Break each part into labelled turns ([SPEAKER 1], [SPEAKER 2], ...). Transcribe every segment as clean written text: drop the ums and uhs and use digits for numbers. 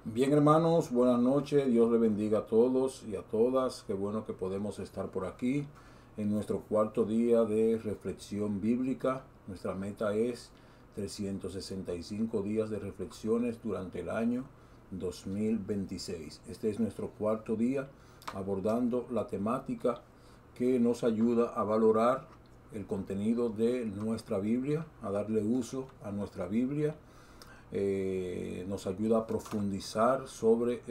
[SPEAKER 1] Bien, hermanos, buenas noches. Dios les bendiga a todos y a todas. Qué bueno que podemos estar por aquí en nuestro cuarto día de reflexión bíblica. Nuestra meta es 365 días de reflexiones durante el año 2026. Este es nuestro cuarto día abordando la temática que nos ayuda a valorar el contenido de nuestra Biblia, a darle uso a nuestra Biblia. Nos ayuda a profundizar sobre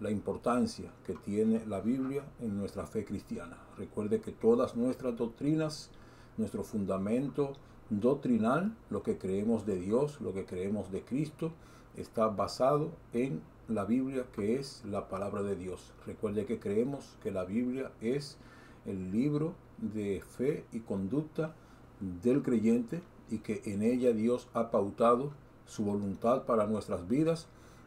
[SPEAKER 1] la importancia que tiene la Biblia en nuestra fe cristiana. Recuerde que todas nuestras doctrinas, nuestro fundamento doctrinal, lo que creemos de Dios, lo que creemos de Cristo, está basado en la Biblia, que es la palabra de Dios. Recuerde que creemos que la Biblia es el libro de fe y conducta del creyente y que en ella Dios ha pautado su voluntad para nuestras vidas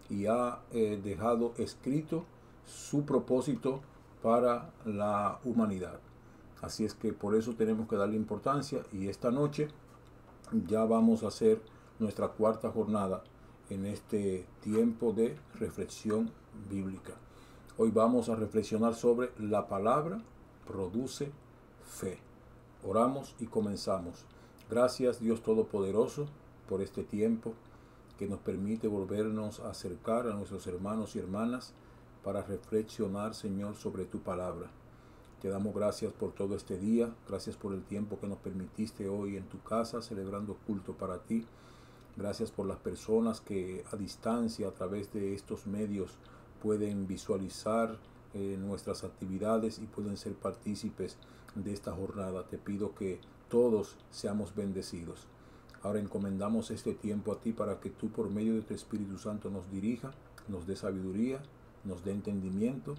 [SPEAKER 1] y ha dejado escrito su propósito para la humanidad. Así es que por eso tenemos que darle importancia, y esta noche ya vamos a hacer nuestra cuarta jornada en este tiempo de reflexión bíblica. Hoy vamos a reflexionar sobre la palabra produce fe. Oramos y comenzamos. Gracias, Dios Todopoderoso, por este tiempo que nos permite volvernos a acercar a nuestros hermanos y hermanas para reflexionar, Señor, sobre tu palabra. Te damos gracias por todo este día, gracias por el tiempo que nos permitiste hoy en tu casa celebrando culto para ti. Gracias por las personas que a distancia, a través de estos medios, pueden visualizar nuestras actividades y pueden ser partícipes de esta jornada. Te pido que todos seamos bendecidos. Ahora encomendamos este tiempo a ti para que tú, por medio de tu Espíritu Santo, nos dirija, nos dé sabiduría, nos dé entendimiento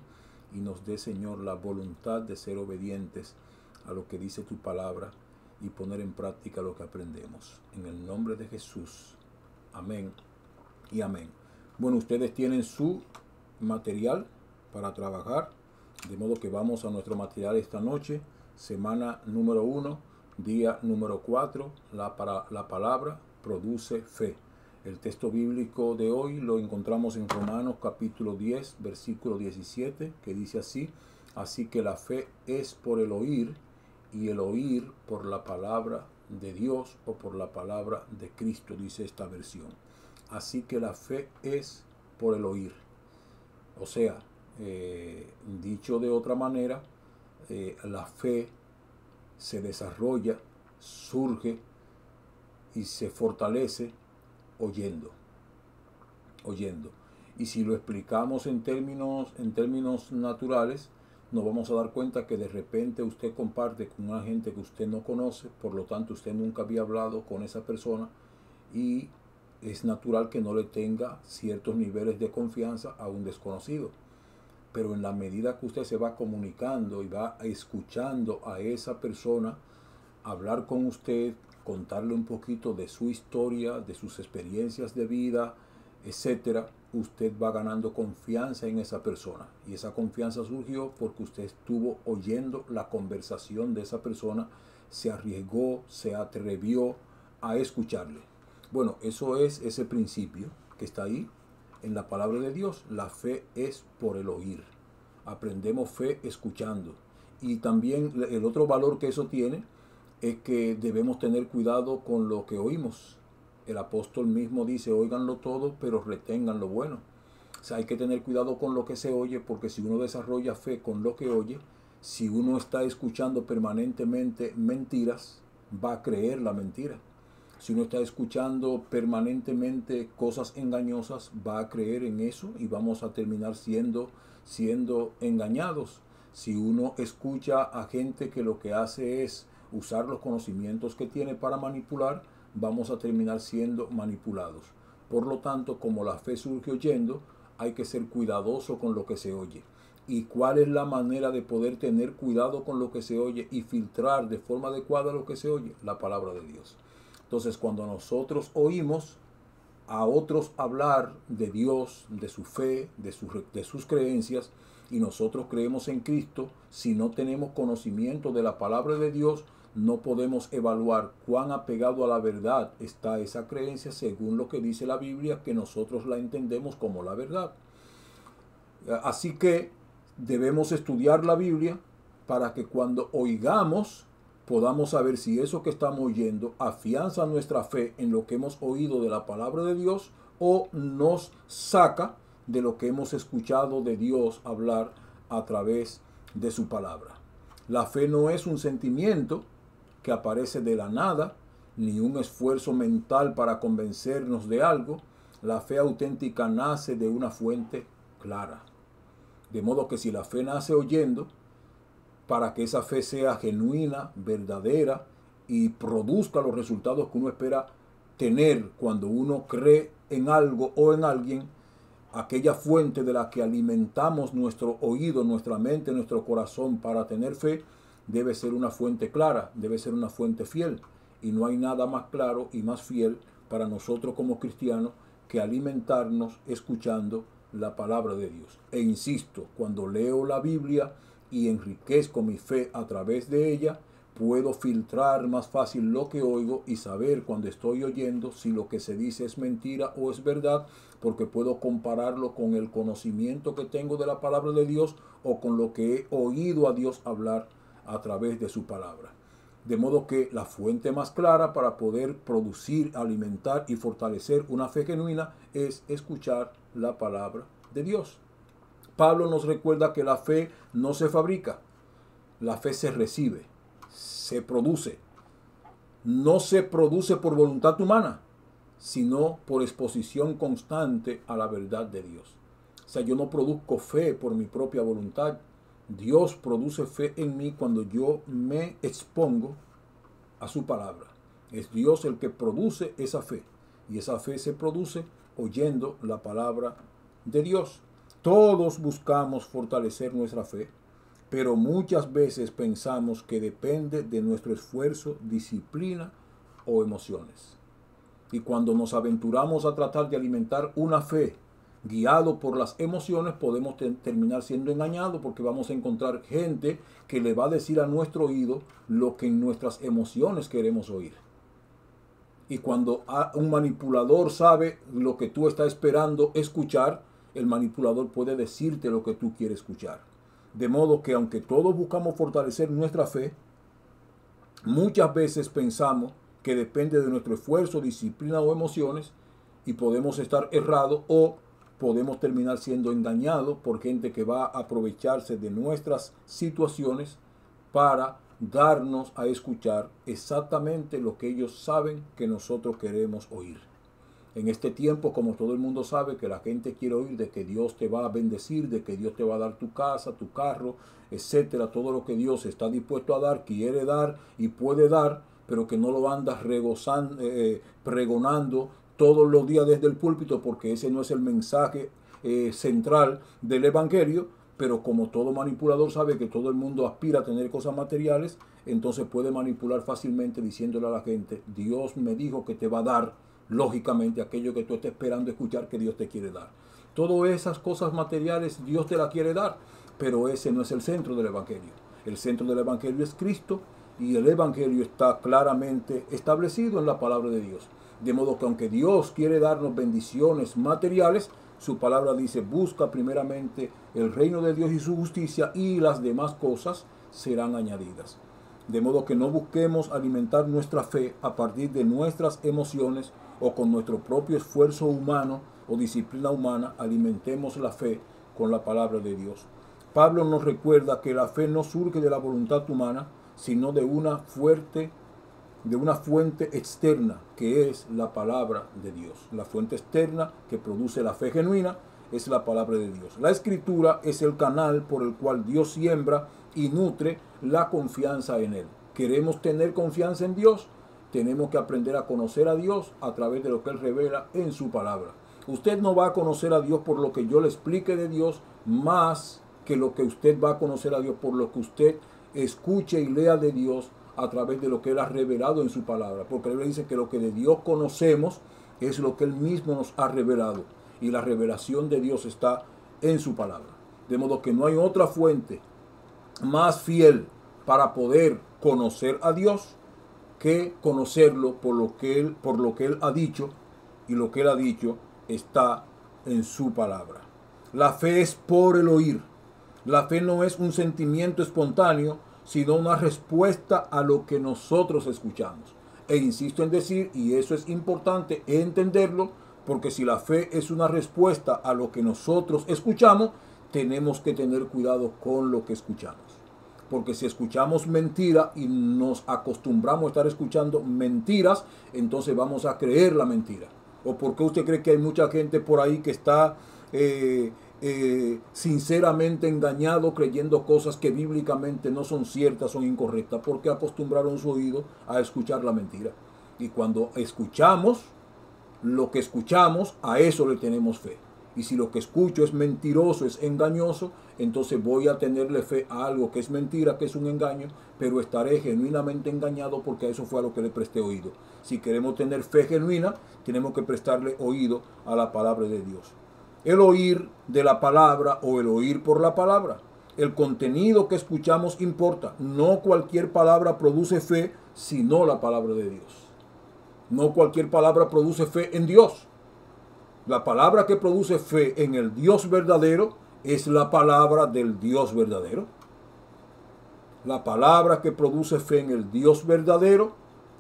[SPEAKER 1] y nos dé, Señor, la voluntad de ser obedientes a lo que dice tu palabra y poner en práctica lo que aprendemos. En el nombre de Jesús. Amén y amén. Bueno, ustedes tienen su material para trabajar, de modo que vamos a nuestro material esta noche. Semana número 1, día número 4, la palabra produce fe. El texto bíblico de hoy lo encontramos en Romanos capítulo 10, versículo 17, que dice así: así que la fe es por el oír, y el oír por la palabra de Dios, o por la palabra de Cristo, dice esta versión. Así que la fe es por el oír. O sea, dicho de otra manera, la fe se desarrolla, surge y se fortalece oyendo. Y si lo explicamos en términos naturales, nos vamos a dar cuenta que de repente usted comparte con una gente que usted no conoce, por lo tanto usted nunca había hablado con esa persona, y es natural que no le tenga ciertos niveles de confianza a un desconocido. Pero en la medida que usted se va comunicando y va escuchando a esa persona hablar con usted, contarle un poquito de su historia, de sus experiencias de vida, etcétera, usted va ganando confianza en esa persona. Y esa confianza surgió porque usted estuvo oyendo la conversación de esa persona, se arriesgó, se atrevió a escucharle. Bueno, eso es ese principio que está ahí en la palabra de Dios. La fe es por el oír. Aprendemos fe escuchando. Y también el otro valor que eso tiene es que debemos tener cuidado con lo que oímos. El apóstol mismo dice: óiganlo todo, pero retengan lo bueno. O sea, hay que tener cuidado con lo que se oye, porque si uno desarrolla fe con lo que oye, si uno está escuchando permanentemente mentiras, va a creer la mentira. Si uno está escuchando permanentemente cosas engañosas, va a creer en eso y vamos a terminar siendo engañados. Si uno escucha a gente que lo que hace es usar los conocimientos que tiene para manipular, vamos a terminar siendo manipulados. Por lo tanto, como la fe surge oyendo, hay que ser cuidadoso con lo que se oye. ¿Y cuál es la manera de poder tener cuidado con lo que se oye y filtrar de forma adecuada lo que se oye? La palabra de Dios. Entonces, cuando nosotros oímos a otros hablar de Dios, de su fe, de sus creencias, y nosotros creemos en Cristo, si no tenemos conocimiento de la palabra de Dios, no podemos evaluar cuán apegado a la verdad está esa creencia según lo que dice la Biblia, que nosotros la entendemos como la verdad. Así que debemos estudiar la Biblia para que cuando oigamos podamos saber si eso que estamos oyendo afianza nuestra fe en lo que hemos oído de la palabra de Dios o nos saca de lo que hemos escuchado de Dios hablar a través de su palabra. La fe no es un sentimiento que aparece de la nada, ni un esfuerzo mental para convencernos de algo. La fe auténtica nace de una fuente clara. De modo que si la fe nace oyendo, para que esa fe sea genuina, verdadera y produzca los resultados que uno espera tener cuando uno cree en algo o en alguien, aquella fuente de la que alimentamos nuestro oído, nuestra mente, nuestro corazón para tener fe, debe ser una fuente clara, debe ser una fuente fiel. Y no hay nada más claro y más fiel para nosotros como cristianos que alimentarnos escuchando la palabra de Dios. E insisto, cuando leo la Biblia y enriquezco mi fe a través de ella, puedo filtrar más fácil lo que oigo y saber cuando estoy oyendo si lo que se dice es mentira o es verdad, porque puedo compararlo con el conocimiento que tengo de la palabra de Dios o con lo que he oído a Dios hablar a través de su palabra. De modo que la fuente más clara para poder producir, alimentar y fortalecer una fe genuina es escuchar la palabra de Dios. Pablo nos recuerda que la fe no se fabrica, la fe se recibe, se produce. No se produce por voluntad humana, sino por exposición constante a la verdad de Dios. O sea, yo no produzco fe por mi propia voluntad. Dios produce fe en mí cuando yo me expongo a su palabra. Es Dios el que produce esa fe. Y esa fe se produce oyendo la palabra de Dios. Todos buscamos fortalecer nuestra fe, pero muchas veces pensamos que depende de nuestro esfuerzo, disciplina o emociones. Y cuando nos aventuramos a tratar de alimentar una fe guiado por las emociones, podemos terminar siendo engañados, porque vamos a encontrar gente que le va a decir a nuestro oído lo que en nuestras emociones queremos oír. Y cuando un manipulador sabe lo que tú estás esperando escuchar, el manipulador puede decirte lo que tú quieres escuchar. De modo que aunque todos buscamos fortalecer nuestra fe, muchas veces pensamos que depende de nuestro esfuerzo, disciplina o emociones, y podemos estar errados o podemos terminar siendo engañados por gente que va a aprovecharse de nuestras situaciones para darnos a escuchar exactamente lo que ellos saben que nosotros queremos oír. En este tiempo, como todo el mundo sabe, que la gente quiere oír de que Dios te va a bendecir, de que Dios te va a dar tu casa, tu carro, etcétera, todo lo que Dios está dispuesto a dar, quiere dar y puede dar, pero que no lo andas pregonando todos los días desde el púlpito, porque ese no es el mensaje central del evangelio. Pero como todo manipulador sabe que todo el mundo aspira a tener cosas materiales, entonces puede manipular fácilmente diciéndole a la gente: Dios me dijo que te va a dar, lógicamente, aquello que tú estás esperando escuchar que Dios te quiere dar. Todas esas cosas materiales Dios te las quiere dar, pero ese no es el centro del evangelio. El centro del evangelio es Cristo, y el evangelio está claramente establecido en la palabra de Dios. De modo que aunque Dios quiere darnos bendiciones materiales, su palabra dice: busca primeramente el reino de Dios y su justicia, y las demás cosas serán añadidas. De modo que no busquemos alimentar nuestra fe a partir de nuestras emociones o con nuestro propio esfuerzo humano o disciplina humana. Alimentemos la fe con la palabra de Dios. Pablo nos recuerda que la fe no surge de la voluntad humana, sino de una fuente externa, que es la palabra de Dios. La fuente externa que produce la fe genuina es la palabra de Dios. La escritura es el canal por el cual Dios siembra y nutre la confianza en Él. ¿Queremos tener confianza en Dios? Tenemos que aprender a conocer a Dios a través de lo que Él revela en su palabra. Usted no va a conocer a Dios por lo que yo le explique de Dios, más que lo que usted va a conocer a Dios por lo que usted escuche y lea de Dios a través de lo que Él ha revelado en su palabra. Porque Él dice que lo que de Dios conocemos es lo que Él mismo nos ha revelado. Y la revelación de Dios está en su palabra. De modo que no hay otra fuente más fiel para poder conocer a Dios que conocerlo por lo que él ha dicho, y lo que él ha dicho está en su palabra. La fe es por el oír. La fe no es un sentimiento espontáneo, sino una respuesta a lo que nosotros escuchamos. E insisto en decir, y eso es importante entenderlo, porque si la fe es una respuesta a lo que nosotros escuchamos, tenemos que tener cuidado con lo que escuchamos. Porque si escuchamos mentira y nos acostumbramos a estar escuchando mentiras, entonces vamos a creer la mentira. ¿O por qué usted cree que hay mucha gente por ahí que está sinceramente engañado, creyendo cosas que bíblicamente no son ciertas, son incorrectas? Porque acostumbraron su oído a escuchar la mentira. Y cuando escuchamos lo que escuchamos, a eso le tenemos fe. Y si lo que escucho es mentiroso, es engañoso, entonces voy a tenerle fe a algo que es mentira, que es un engaño, pero estaré genuinamente engañado porque a eso fue a lo que le presté oído. Si queremos tener fe genuina, tenemos que prestarle oído a la palabra de Dios. El oír de la palabra o el oír por la palabra. El contenido que escuchamos importa. No cualquier palabra produce fe, sino la palabra de Dios. No cualquier palabra produce fe en Dios. La palabra que produce fe en el Dios verdadero es la palabra del Dios verdadero. La palabra que produce fe en el Dios verdadero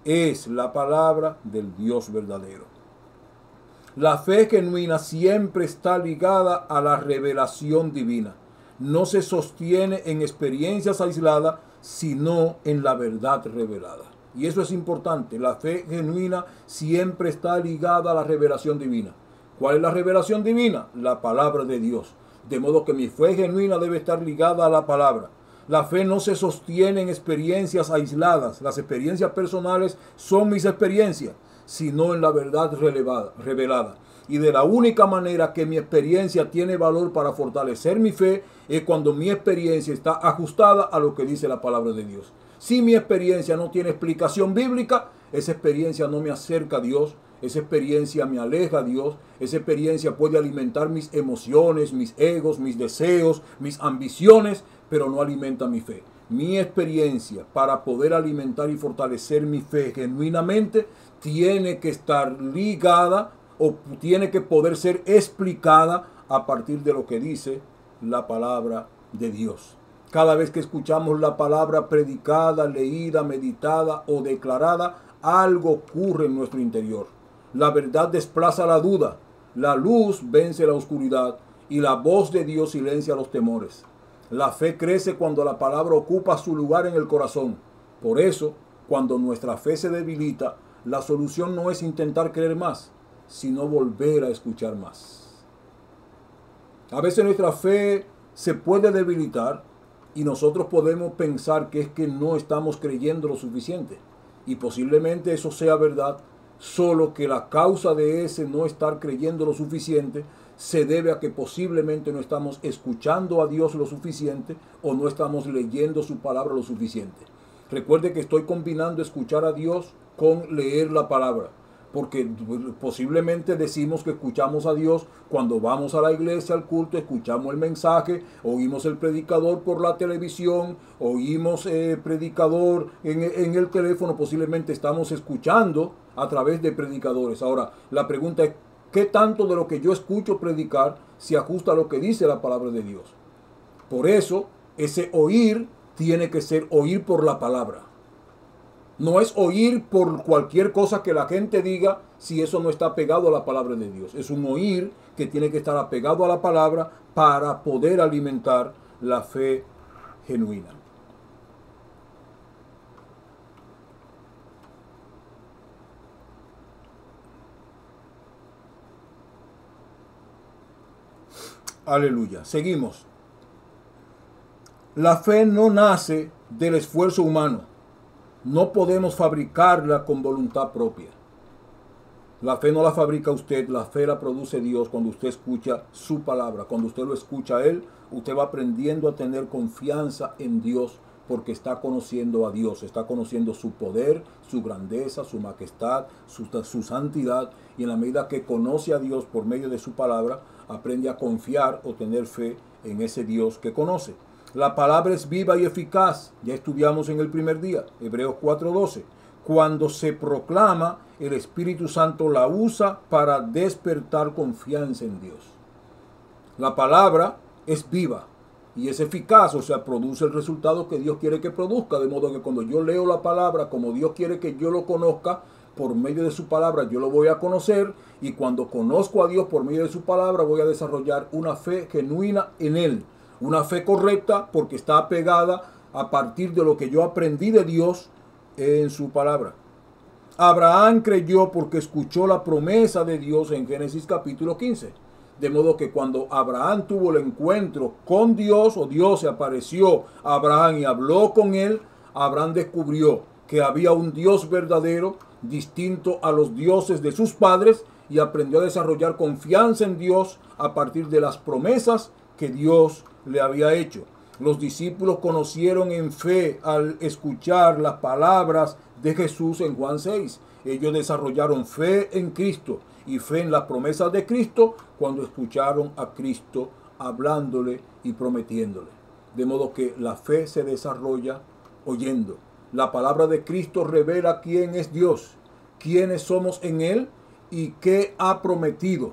[SPEAKER 1] es la palabra del Dios verdadero. La fe genuina siempre está ligada a la revelación divina. No se sostiene en experiencias aisladas, sino en la verdad revelada. Y eso es importante. La fe genuina siempre está ligada a la revelación divina. ¿Cuál es la revelación divina? La palabra de Dios. De modo que mi fe genuina debe estar ligada a la palabra. La fe no se sostiene en experiencias aisladas. Las experiencias personales son mis experiencias, sino en la verdad revelada. Y de la única manera que mi experiencia tiene valor para fortalecer mi fe es cuando mi experiencia está ajustada a lo que dice la palabra de Dios. Si mi experiencia no tiene explicación bíblica, esa experiencia no me acerca a Dios. Esa experiencia me aleja a Dios. Esa experiencia puede alimentar mis emociones, mis egos, mis deseos, mis ambiciones, pero no alimenta mi fe. Mi experiencia, para poder alimentar y fortalecer mi fe genuinamente, tiene que estar ligada o tiene que poder ser explicada a partir de lo que dice la palabra de Dios. Cada vez que escuchamos la palabra predicada, leída, meditada o declarada, algo ocurre en nuestro interior. La verdad desplaza la duda, la luz vence la oscuridad y la voz de Dios silencia los temores. La fe crece cuando la palabra ocupa su lugar en el corazón. Por eso, cuando nuestra fe se debilita, la solución no es intentar creer más, sino volver a escuchar más. A veces nuestra fe se puede debilitar y nosotros podemos pensar que es que no estamos creyendo lo suficiente. Y posiblemente eso sea verdad, solo que la causa de ese no estar creyendo lo suficiente se debe a que posiblemente no estamos escuchando a Dios lo suficiente o no estamos leyendo su palabra lo suficiente. Recuerde que estoy combinando escuchar a Dios con leer la palabra, porque posiblemente decimos que escuchamos a Dios cuando vamos a la iglesia, al culto, escuchamos el mensaje, oímos el predicador por la televisión, oímos el predicador en el teléfono, posiblemente estamos escuchando a través de predicadores. Ahora, la pregunta es, ¿qué tanto de lo que yo escucho predicar se ajusta a lo que dice la palabra de Dios? Por eso, ese oír tiene que ser oír por la palabra. No es oír por cualquier cosa que la gente diga si eso no está pegado a la palabra de Dios. Es un oír que tiene que estar apegado a la palabra para poder alimentar la fe genuina. Aleluya. Seguimos. La fe no nace del esfuerzo humano. No podemos fabricarla con voluntad propia. La fe no la fabrica usted, la fe la produce Dios cuando usted escucha su palabra. Cuando usted lo escucha a Él, usted va aprendiendo a tener confianza en Dios porque está conociendo a Dios, está conociendo su poder, su grandeza, su majestad, su santidad. Y en la medida que conoce a Dios por medio de su palabra, aprende a confiar o tener fe en ese Dios que conoce. La palabra es viva y eficaz. Ya estudiamos en el primer día, Hebreos 4:12. Cuando se proclama, el Espíritu Santo la usa para despertar confianza en Dios. La palabra es viva y es eficaz, o sea, produce el resultado que Dios quiere que produzca. De modo que cuando yo leo la palabra como Dios quiere que yo lo conozca, por medio de su palabra yo lo voy a conocer, y cuando conozco a Dios por medio de su palabra voy a desarrollar una fe genuina en Él. Una fe correcta porque está apegada a partir de lo que yo aprendí de Dios en su palabra. Abraham creyó porque escuchó la promesa de Dios en Génesis capítulo 15. De modo que cuando Abraham tuvo el encuentro con Dios, o Dios se apareció a Abraham y habló con él, Abraham descubrió que había un Dios verdadero, distinto a los dioses de sus padres, y aprendió a desarrollar confianza en Dios a partir de las promesas que Dios le había hecho. Los discípulos conocieron en fe al escuchar las palabras de Jesús en Juan 6. Ellos desarrollaron fe en Cristo y fe en las promesas de Cristo cuando escucharon a Cristo hablándole y prometiéndole. De modo que la fe se desarrolla oyendo. La palabra de Cristo revela quién es Dios, quiénes somos en Él y qué ha prometido.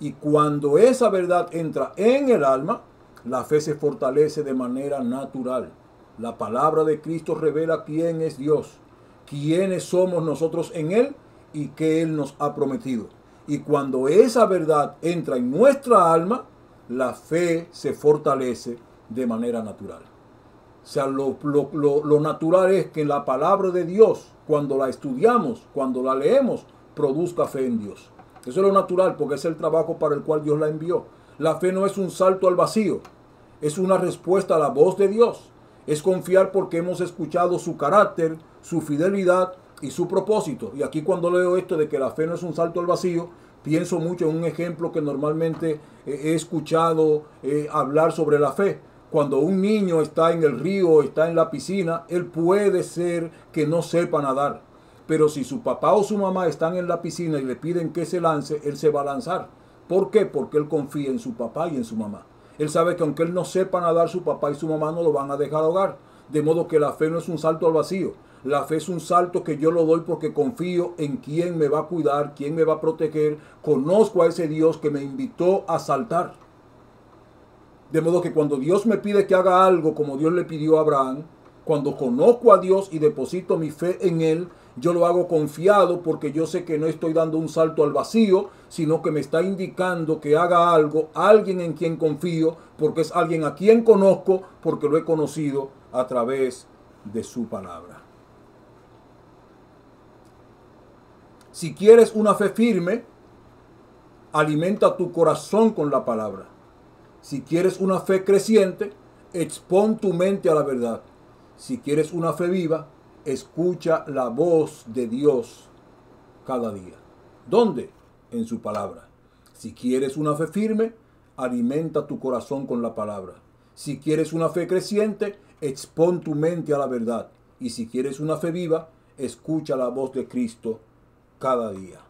[SPEAKER 1] Y cuando esa verdad entra en el alma, la fe se fortalece de manera natural. La palabra de Cristo revela quién es Dios, quiénes somos nosotros en Él y qué Él nos ha prometido. Y cuando esa verdad entra en nuestra alma, la fe se fortalece de manera natural. O sea, lo natural es que la palabra de Dios, cuando la estudiamos, cuando la leemos, produzca fe en Dios. Eso es lo natural, porque es el trabajo para el cual Dios la envió. La fe no es un salto al vacío, es una respuesta a la voz de Dios. Es confiar porque hemos escuchado su carácter, su fidelidad y su propósito. Y aquí cuando leo esto de que la fe no es un salto al vacío, pienso mucho en un ejemplo que normalmente he escuchado hablar sobre la fe. Cuando un niño está en el río, está en la piscina, él puede ser que no sepa nadar. Pero si su papá o su mamá están en la piscina y le piden que se lance, él se va a lanzar. ¿Por qué? Porque él confía en su papá y en su mamá. Él sabe que aunque él no sepa nadar, su papá y su mamá no lo van a dejar ahogar. De modo que la fe no es un salto al vacío. La fe es un salto que yo lo doy porque confío en quién me va a cuidar, quién me va a proteger. Conozco a ese Dios que me invitó a saltar. De modo que cuando Dios me pide que haga algo como Dios le pidió a Abraham, cuando conozco a Dios y deposito mi fe en Él, yo lo hago confiado porque yo sé que no estoy dando un salto al vacío, sino que me está indicando que haga algo, alguien en quien confío, porque es alguien a quien conozco, porque lo he conocido a través de su palabra. Si quieres una fe firme, alimenta tu corazón con la palabra. Si quieres una fe creciente, expon tu mente a la verdad. Si quieres una fe viva, escucha la voz de Dios cada día. ¿Dónde? En su palabra. Si quieres una fe firme, alimenta tu corazón con la palabra. Si quieres una fe creciente, expon tu mente a la verdad. Y si quieres una fe viva, escucha la voz de Cristo cada día.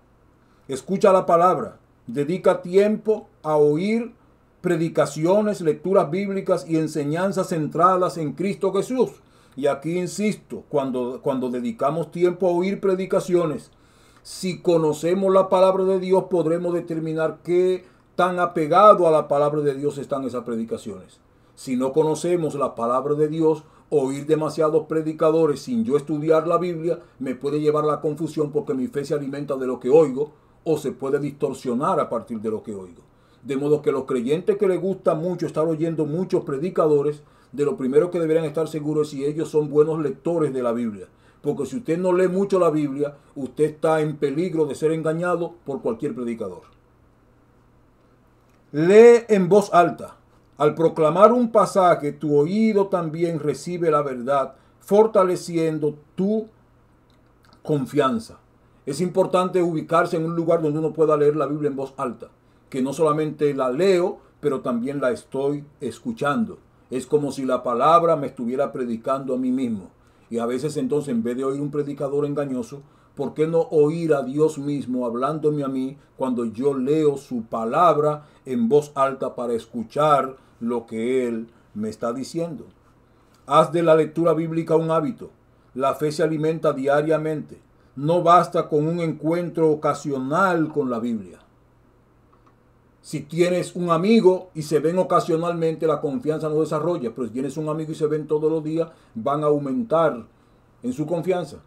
[SPEAKER 1] Escucha la palabra. Dedica tiempo a oír predicaciones, lecturas bíblicas y enseñanzas centradas en Cristo Jesús. Y aquí insisto, cuando dedicamos tiempo a oír predicaciones, si conocemos la palabra de Dios, podremos determinar qué tan apegado a la palabra de Dios están esas predicaciones. Si no conocemos la palabra de Dios, oír demasiados predicadores sin yo estudiar la Biblia me puede llevar a la confusión, porque mi fe se alimenta de lo que oigo o se puede distorsionar a partir de lo que oigo. De modo que los creyentes que les gusta mucho estar oyendo muchos predicadores, de lo primero que deberían estar seguros es si ellos son buenos lectores de la Biblia. Porque si usted no lee mucho la Biblia, usted está en peligro de ser engañado por cualquier predicador. Lee en voz alta. Al proclamar un pasaje, tu oído también recibe la verdad, fortaleciendo tu confianza. Es importante ubicarse en un lugar donde uno pueda leer la Biblia en voz alta. Que no solamente la leo, pero también la estoy escuchando. Es como si la palabra me estuviera predicando a mí mismo. Y a veces entonces, en vez de oír un predicador engañoso, ¿por qué no oír a Dios mismo hablándome a mí cuando yo leo su palabra en voz alta para escuchar lo que Él me está diciendo? Haz de la lectura bíblica un hábito. La fe se alimenta diariamente. No basta con un encuentro ocasional con la Biblia. Si tienes un amigo y se ven ocasionalmente, la confianza no desarrolla. Pero si tienes un amigo y se ven todos los días, van a aumentar en su confianza.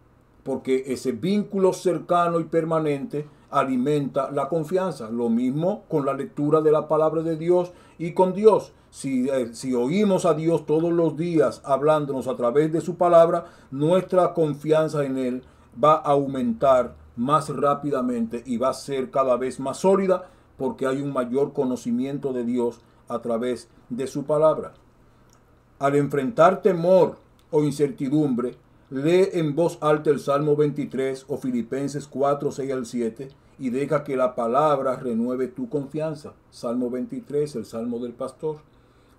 [SPEAKER 1] Porque ese vínculo cercano y permanente alimenta la confianza. Lo mismo con la lectura de la palabra de Dios y con Dios. Si oímos a Dios todos los días hablándonos a través de su palabra, nuestra confianza en Él va a aumentar más rápidamente y va a ser cada vez más sólida porque hay un mayor conocimiento de Dios a través de su palabra. Al enfrentar temor o incertidumbre, lee en voz alta el Salmo 23 o Filipenses 4, 6 al 7 y deja que la palabra renueve tu confianza. Salmo 23, el Salmo del pastor.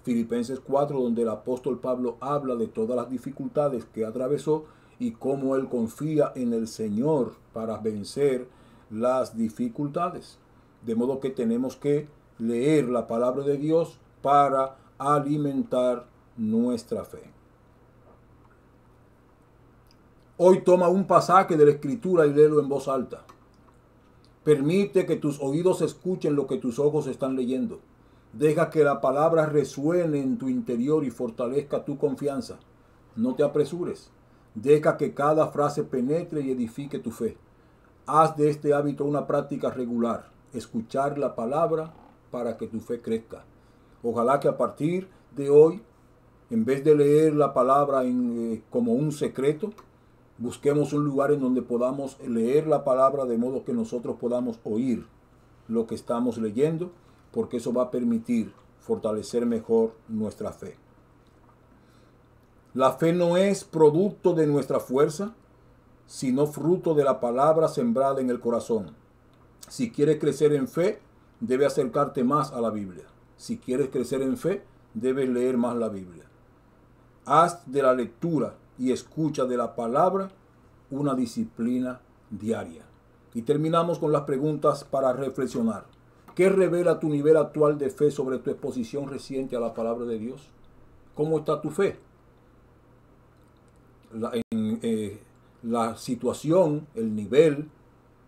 [SPEAKER 1] Filipenses 4, donde el apóstol Pablo habla de todas las dificultades que atravesó y cómo él confía en el Señor para vencer las dificultades. De modo que tenemos que leer la palabra de Dios para alimentar nuestra fe. Hoy toma un pasaje de la Escritura y léelo en voz alta. Permite que tus oídos escuchen lo que tus ojos están leyendo. Deja que la palabra resuene en tu interior y fortalezca tu confianza. No te apresures. Deja que cada frase penetre y edifique tu fe. Haz de este hábito una práctica regular. Escuchar la palabra para que tu fe crezca. Ojalá que a partir de hoy, en vez de leer la palabra como un secreto, busquemos un lugar en donde podamos leer la palabra de modo que nosotros podamos oír lo que estamos leyendo, porque eso va a permitir fortalecer mejor nuestra fe. La fe no es producto de nuestra fuerza, sino fruto de la palabra sembrada en el corazón. Si quieres crecer en fe, debes acercarte más a la Biblia. Si quieres crecer en fe, debes leer más la Biblia. Haz de la lectura y escucha de la palabra una disciplina diaria. Y terminamos con las preguntas para reflexionar. ¿Qué revela tu nivel actual de fe sobre tu exposición reciente a la palabra de Dios? ¿Cómo está tu fe? La situación, el nivel,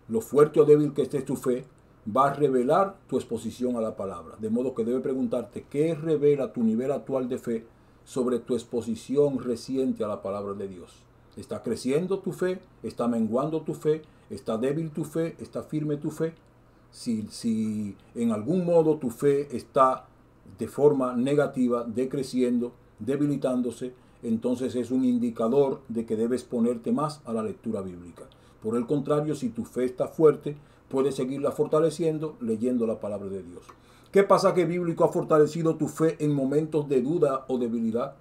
[SPEAKER 1] lo fuerte o débil que esté tu fe, va a revelar tu exposición a la palabra. De modo que debe preguntarte, ¿qué revela tu nivel actual de fe sobre tu exposición reciente a la palabra de Dios? ¿Está creciendo tu fe? ¿Está menguando tu fe? ¿Está débil tu fe? ¿Está firme tu fe? Si en algún modo tu fe está de forma negativa, decreciendo, debilitándose, entonces es un indicador de que debes ponerte más a la lectura bíblica. Por el contrario, si tu fe está fuerte, puedes seguirla fortaleciendo leyendo la palabra de Dios. ¿Qué pasaje bíblico ha fortalecido tu fe en momentos de duda o debilidad?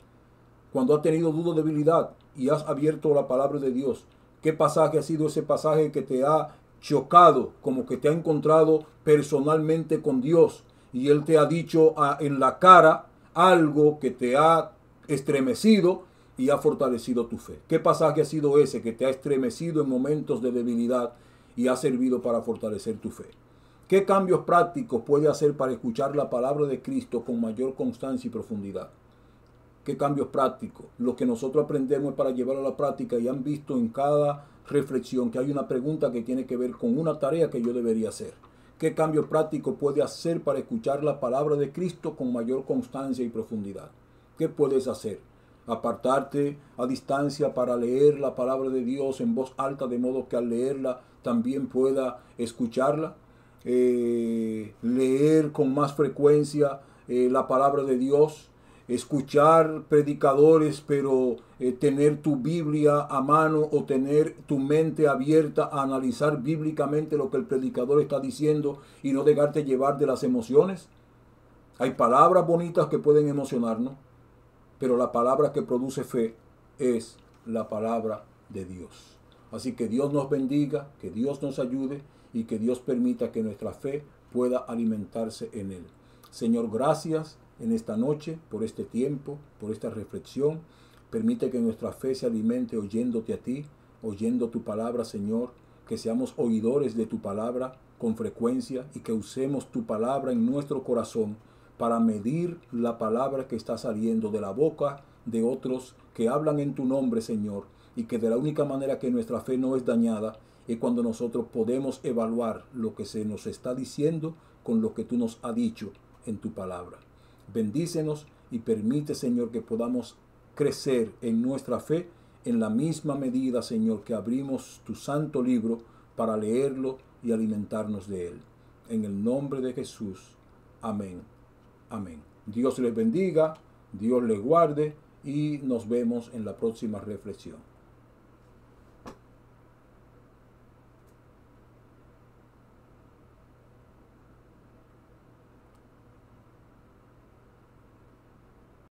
[SPEAKER 1] Cuando has tenido duda o debilidad y has abierto la palabra de Dios, ¿qué pasaje ha sido ese pasaje que te ha chocado, como que te ha encontrado personalmente con Dios y Él te ha dicho en la cara algo que te ha estremecido y ha fortalecido tu fe? ¿Qué pasaje ha sido ese que te ha estremecido en momentos de debilidad y ha servido para fortalecer tu fe? ¿Qué cambios prácticos puede hacer para escuchar la palabra de Cristo con mayor constancia y profundidad? ¿Qué cambios prácticos? Lo que nosotros aprendemos es para llevarlo a la práctica, y han visto en cada reflexión que hay una pregunta que tiene que ver con una tarea que yo debería hacer. ¿Qué cambio práctico puede hacer para escuchar la palabra de Cristo con mayor constancia y profundidad? ¿Qué puedes hacer? Apartarte a distancia para leer la palabra de Dios en voz alta, de modo que al leerla también pueda escucharla. Leer con más frecuencia la palabra de Dios. Escuchar predicadores, pero tener tu Biblia a mano o tener tu mente abierta a analizar bíblicamente lo que el predicador está diciendo y no dejarte llevar de las emociones. Hay palabras bonitas que pueden emocionarnos, pero la palabra que produce fe es la palabra de Dios. Así que Dios nos bendiga, que Dios nos ayude y que Dios permita que nuestra fe pueda alimentarse en Él. Señor, gracias en esta noche por este tiempo, por esta reflexión. Permite que nuestra fe se alimente oyéndote a ti, oyendo tu palabra, Señor. Que seamos oidores de tu palabra con frecuencia y que usemos tu palabra en nuestro corazón para medir la palabra que está saliendo de la boca de otros que hablan en tu nombre, Señor, y que de la única manera que nuestra fe no es dañada es cuando nosotros podemos evaluar lo que se nos está diciendo con lo que tú nos has dicho en tu palabra. Bendícenos y permite, Señor, que podamos crecer en nuestra fe en la misma medida, Señor, que abrimos tu santo libro para leerlo y alimentarnos de él. En el nombre de Jesús. Amén. Amén. Dios les bendiga, Dios les guarde y nos vemos en la próxima reflexión.